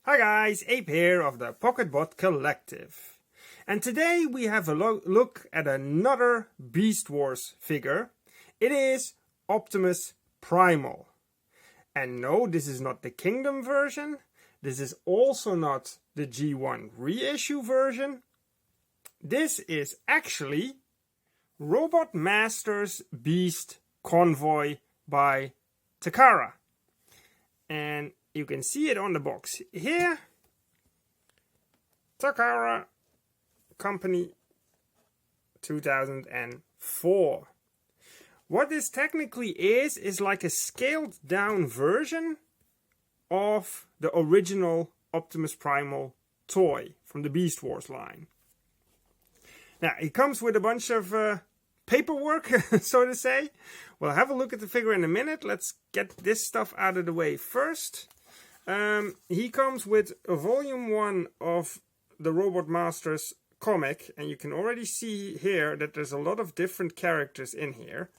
Hi guys, Ape here of the PocketBot Collective. And today we have a look at another Beast Wars figure. It is Optimus Primal. And no, this is not the Kingdom version. This is also not the G1 reissue version. This is actually RobotMasters Beast Convoy by Takara. And you can see it on the box here. Takara Company 2004. What this technically is like a scaled down version of the original Optimus Primal toy from the Beast Wars line. Now, it comes with a bunch of paperwork, so to say. We'll have a look at the figure in a minute. Let's get this stuff out of the way first. He comes with a volume 1 of the RobotMasters comic, and you can already see here that there's a lot of different characters in here.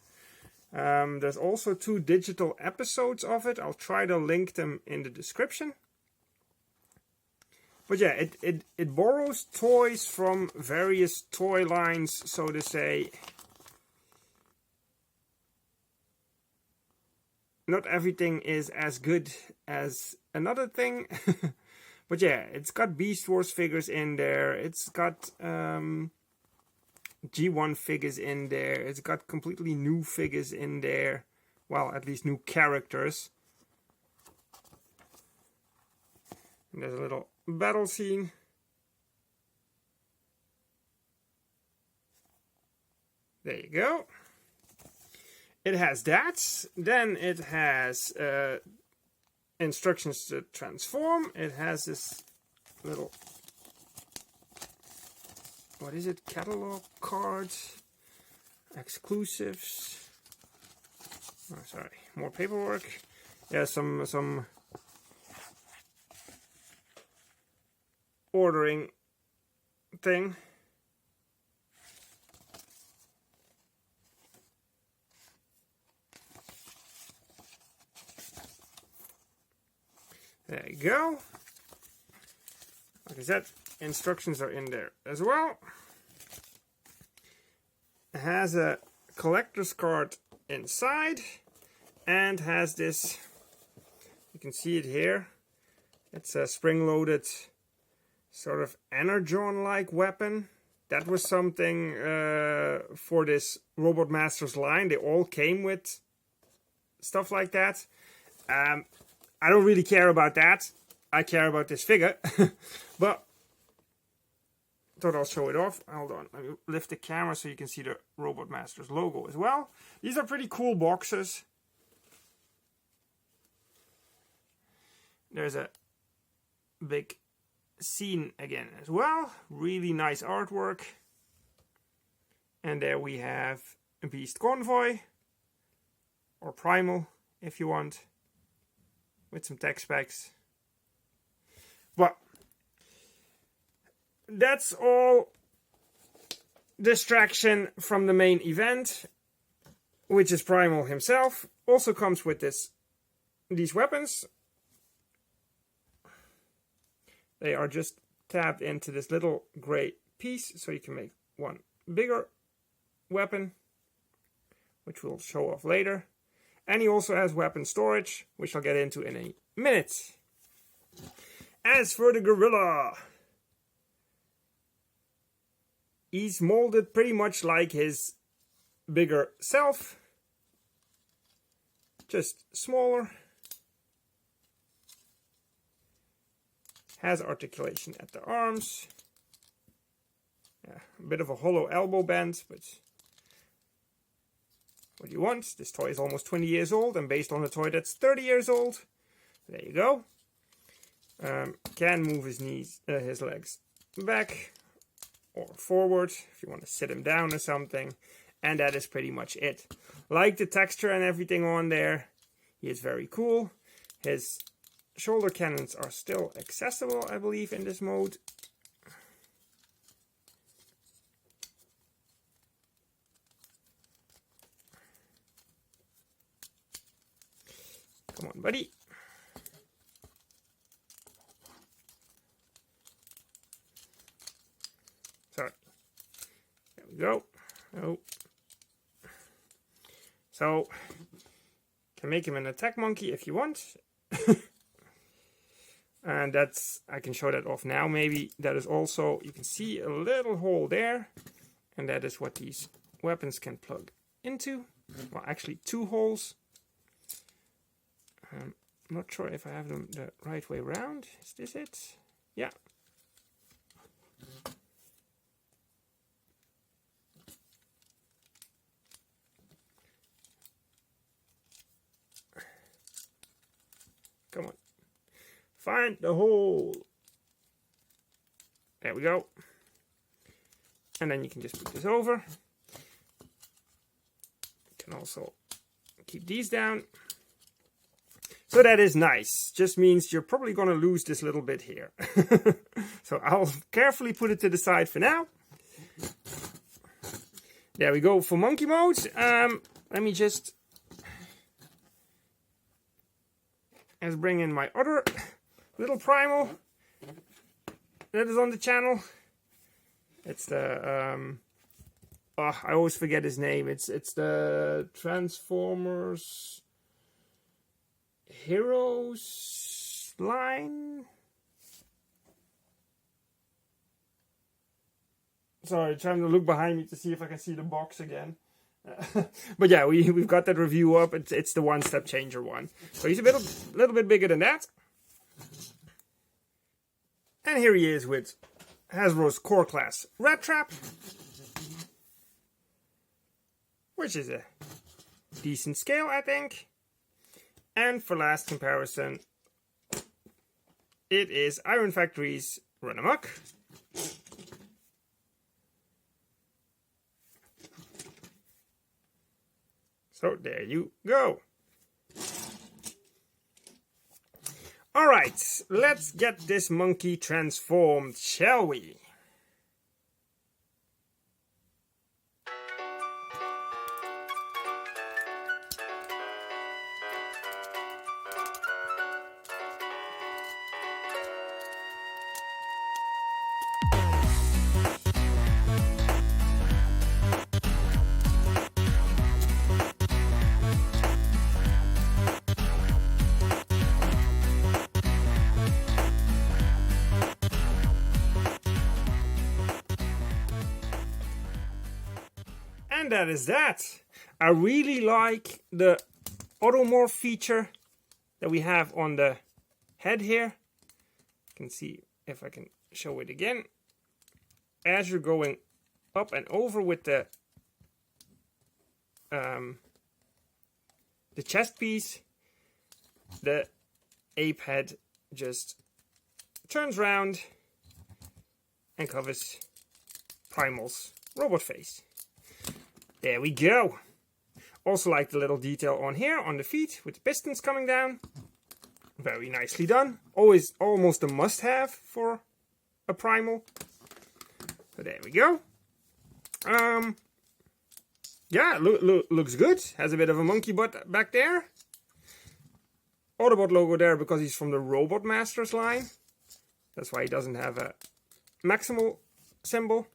There's also 2 digital episodes of it. I'll try to link them in the description. But yeah, it borrows toys from various toy lines, so to say. Not everything is as good as another thing. But yeah, it's got Beast Wars figures in there. It's got G1 figures in there. It's got completely new figures in there. Well, at least new characters. And there's a little battle scene. There you go. It has that. Then it has instructions to transform. It has this little, what is it? Catalog card. Exclusives. Oh, sorry. More paperwork. Yeah, some ordering thing. There you go. Like I said, instructions are in there as well. It has a collector's card inside and has this, you can see it here. It's a spring-loaded sort of energon-like weapon. That was something for this RobotMasters line. They all came with stuff like that. I don't really care about that. I care about this figure. But I thought I'll show it off. Hold on. Let me lift the camera so you can see the RobotMasters logo as well. These are pretty cool boxes. There's a big scene again as well. Really nice artwork. And there we have a Beast Convoy. Or Primal, if you want. With some tech specs. But that's all distraction from the main event, which is Primal himself. Also comes with these weapons. They are just tabbed into this little gray piece, so you can make one bigger weapon, which we'll show off later. And he also has weapon storage, which I'll get into in a minute. As for the gorilla, he's molded pretty much like his bigger self, just smaller. Has articulation at the arms. Yeah, a bit of a hollow elbow band, but what do you want? This toy is almost 20 years old and based on a toy that's 30 years old. There you go. Can move his legs back or forward if you want to sit him down or something. And that is pretty much it. Like the texture and everything on there. He is very cool. His shoulder cannons are still accessible, I believe, in this mode. Come on, buddy. we go. Oh. So, can make him an attack monkey if you want. And that's, I can show that off now maybe. That is also, you can see a little hole there. And that is what these weapons can plug into. Well, actually 2 holes. I'm not sure if I have them the right way around. Is this it? Yeah. Come on. Find the hole. There we go. And then you can just put this over. You can also keep these down. So that is nice. Just means you're probably going to lose this little bit here. So I'll carefully put it to the side for now. There we go for monkey mode. Let me just bring in my other little Primal that is on the channel. It's the I always forget his name. It's the Transformers Heroes line. Sorry, trying to look behind me to see if I can see the box again. But yeah, we've got that review up. It's the one step changer one. So he's a little bit bigger than that. And here he is with Hasbro's Core Class Rat Trap, which is a decent scale, I think. And for last comparison, it is Iron Factory's Run Amok. So there you go. Alright, let's get this monkey transformed, shall we? And that is that. I really like the automorph feature that we have on the head here. You can see if I can show it again. As you're going up and over with the chest piece, the ape head just turns around and covers Primal's robot face. There we go. Also like the little detail on here on the feet with the pistons coming down. Very nicely done. Always almost a must-have for a Primal. So there we go. Yeah, looks good. Has a bit of a monkey butt back there. Autobot logo there because he's from the RobotMasters line. That's why he doesn't have a maximal symbol.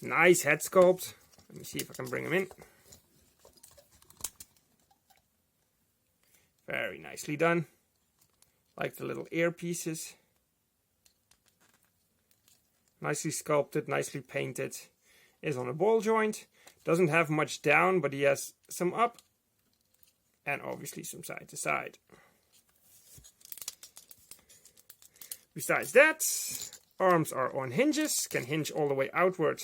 Nice head sculpt. Let me see if I can bring him in. Very nicely done. Like the little ear pieces. Nicely sculpted, nicely painted. Is on a ball joint. Doesn't have much down, but he has some up. And obviously some side to side. Besides that, arms are on hinges. Can hinge all the way outward.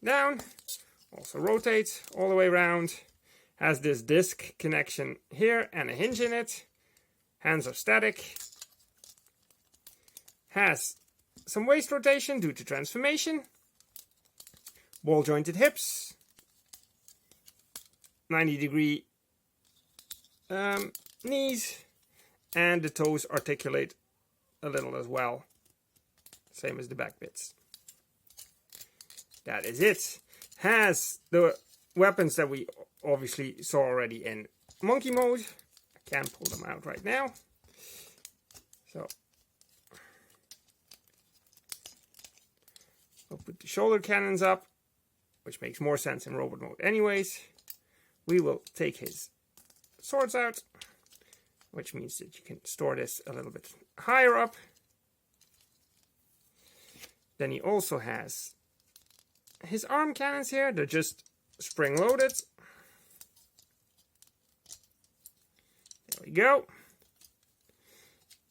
Down. Also rotate all the way around. Has this disc connection here and a hinge in it. Hands are static. Has some waist rotation due to transformation. Ball jointed hips. 90-degree knees. And the toes articulate a little as well. Same as the back bits. That is it. Has the weapons that we obviously saw already in monkey mode. I can't pull them out right now. So I'll put the shoulder cannons up. which makes more sense in robot mode anyways. We will take his swords out, which means that you can store this a little bit higher up. Then he also has his arm cannons here. They're just spring-loaded. There we go.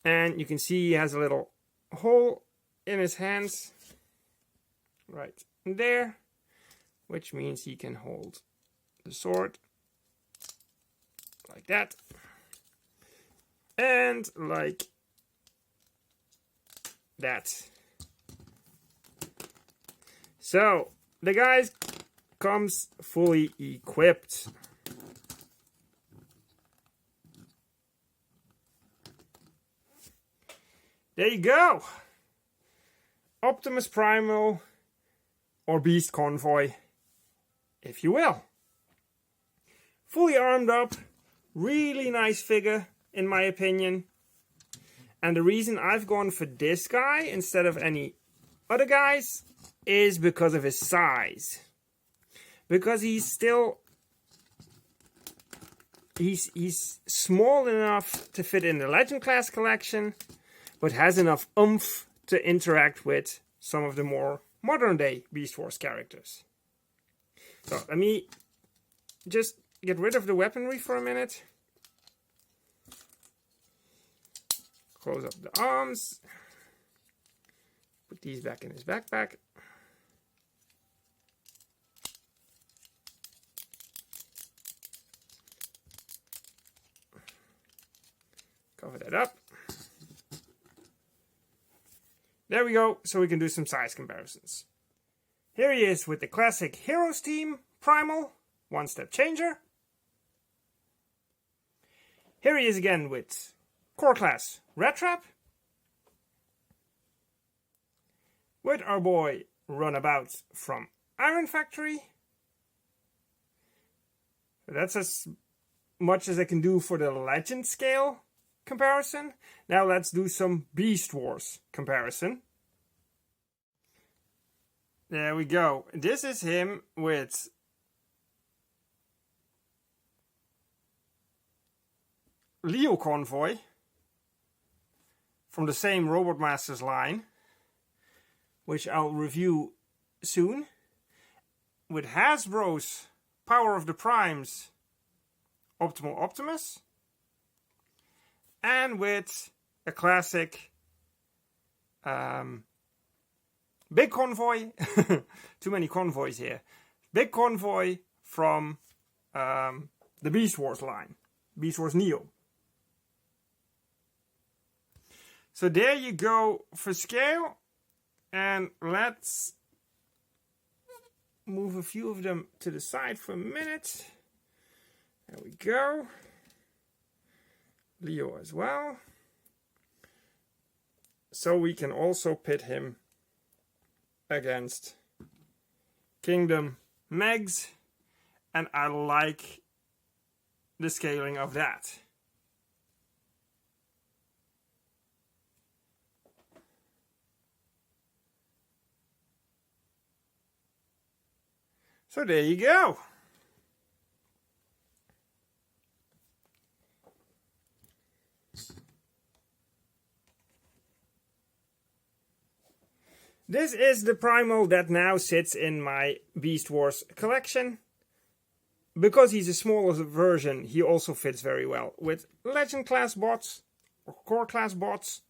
And you can see he has a little hole in his hands right there, which means he can hold the sword like that and like that. So the guy comes fully equipped. There you go. Optimus Primal, or Beast Convoy, if you will. Fully armed up, really nice figure, in my opinion. And the reason I've gone for this guy instead of any other guys is because of his size. Because he's still... He's small enough to fit in the Legend class collection, but has enough oomph to interact with some of the more modern day Beast Wars characters. So let me just get rid of the weaponry for a minute. Close up the arms. Put these back in his backpack. Cover that up. There we go, so we can do some size comparisons. Here he is with the classic Heroes team, Primal, one-step changer. Here he is again with Core Class Rat Trap. With our boy Runabout from Iron Factory. That's as much as I can do for the Legend scale comparison. Now let's do some Beast Wars comparison. There we go. This is him with Leo Convoy from the same RobotMasters line, which I'll review soon, with Hasbro's Power of the Primes Optimal Optimus, and with a classic Big Convoy, too many convoys here, Big Convoy from the Beast Wars line, Beast Wars Neo. So there you go for scale, and let's move a few of them to the side for a minute. There we go. Leo as well. So we can also pit him against Kingdom Megs, and I like the scaling of that. So there you go. This is the Primal that now sits in my Beast Wars collection. Because he's a smaller version, he also fits very well with Legend class bots or Core class bots.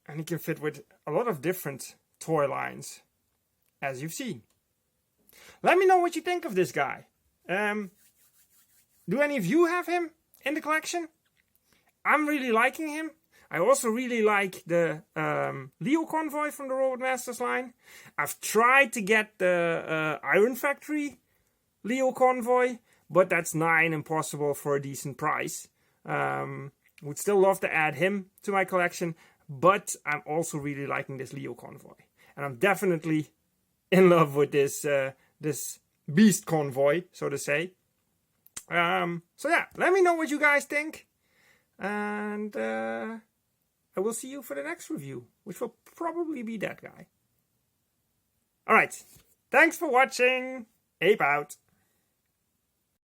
And he can fit with a lot of different toy lines, as you've seen. Let me know what you think of this guy. Do any of you have him in the collection? I'm really liking him. I also really like the Leo Convoy from the RobotMasters line. I've tried to get the Iron Factory Leo Convoy, but that's nigh impossible for a decent price. Would still love to add him to my collection, but I'm also really liking this Leo Convoy. And I'm definitely in love with this this Beast Convoy, so to say. So yeah, let me know what you guys think. And I will see you for the next review, which will probably be that guy. Alright, thanks for watching. Ape out.